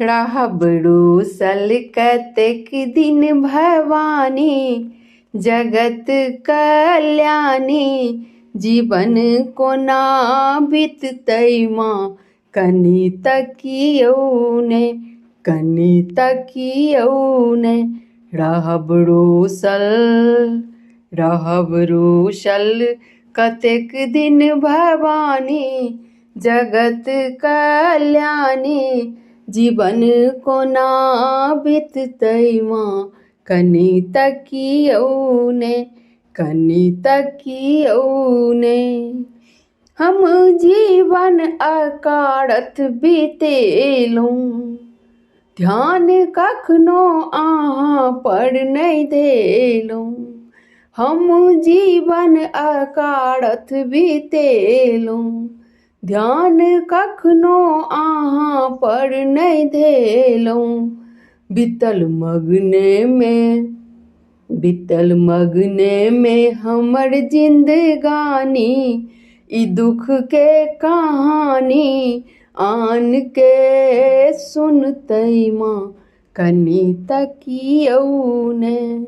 रहब रूसल कतेक दिन भवानी, जगत कल्याणी। जीवन कोना बीततै माँ, कनि तकियौ ने, कनि तकियौ ने। रहब रूसल कतेक दिन भवानी, जगत कल्याणी। जीवन कोना बीततै माँ, कनि तकियौ ने, कनि तकियौ ने। हम जीवन अकारथ बितेलहुँ, ध्यान कखनो अहाँ पर नहि देलहुँ। हम जीवन अकारथ बितेलहुँ, ध्यान कखनो अहाँ पर नहि देलहुँ। बीतल मगने में हमर जिंदगानी, ई दुख के कहानी आन के सुनतै माँ, कनि तकियौ ने।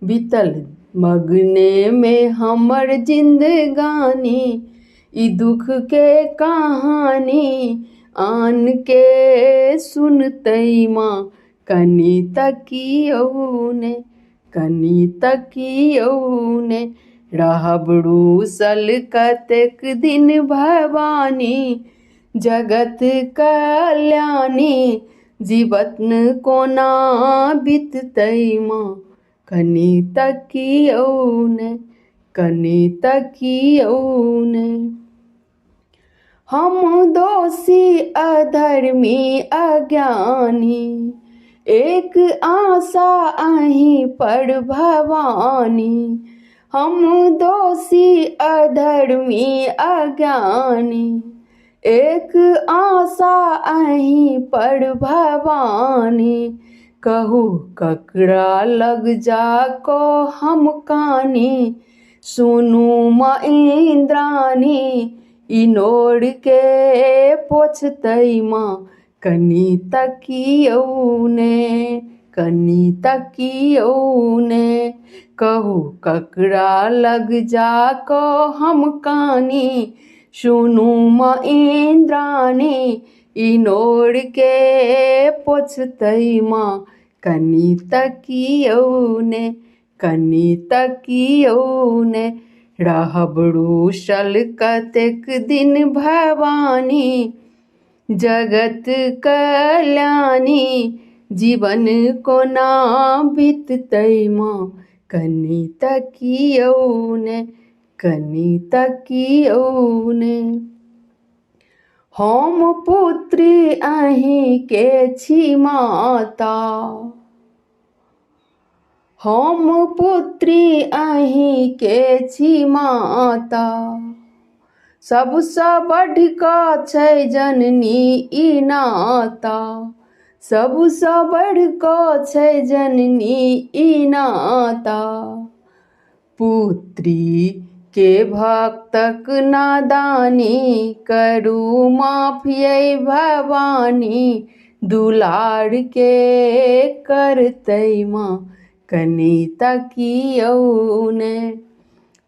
बीतल मगने में हमर जिंदगानी, ई दुख के कहानी आन के सुनतै माँ, कनि तकियौ ने, कनि तकियौ ने। रहब रूसल कतेक दिन भवानी, जगत कल्याणी। जीवन कोना बीततै माँ, कनि तकियौ ने, कनि तकियौ ने। हम दोषी अधर्मी अज्ञानी, एक आशा अहीं पर भवानी। हम दोषी अधर्मी अज्ञानी, एक आशा अहीं पर भवानी। कहू ककरा लग जाको हम कानी, सुनू माँ इंद्राणी। ई नोर के पोछतै माँ, कनि तकियौ ने, कनि तकियौ ने। कहू ककरा लग जाको हम कानी, सुनू माँ इंद्राणी। ई नोर के पोछतै माँ, कनि तकियौ ने, कनि तकियौ ने। रहब रूसल कतेक दिन भवानी, जगत कल्याणी। जीवन कोना बीततै माँ, कनि तकियौ ने, कनि तकियौ ने। हम पुत्री अहीं के छी माता, हम पुत्री अहीं के छी माता। सबसँ बढ़ कऽ छै जननी ई नाता, सबसँ बढ़ कऽ छै जननी ई नाता। पुत्री के भक्तक नादानी, करू माफ यै भवानी। दुलार के करतै माँ, कनि तकियौ ने।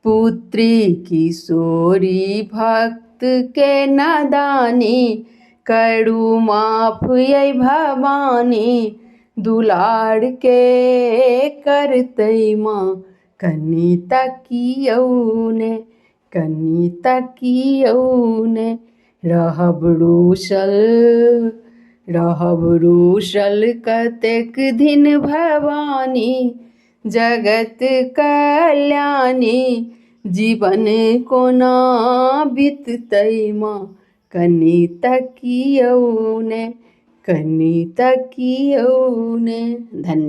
पुत्री किशोरी भक्त के नादानी, करू माफ यै भवानी। दुलार के करतै माँ, कनि तकियौ ने, कनि तकियौ ने। रहब रूसल कतेक दिन भवानी, जगत कल्याणी। जीवन कोना बीततै माँ, कनि तकियौ ने, कनि तकियौ ने। धन्यवाद।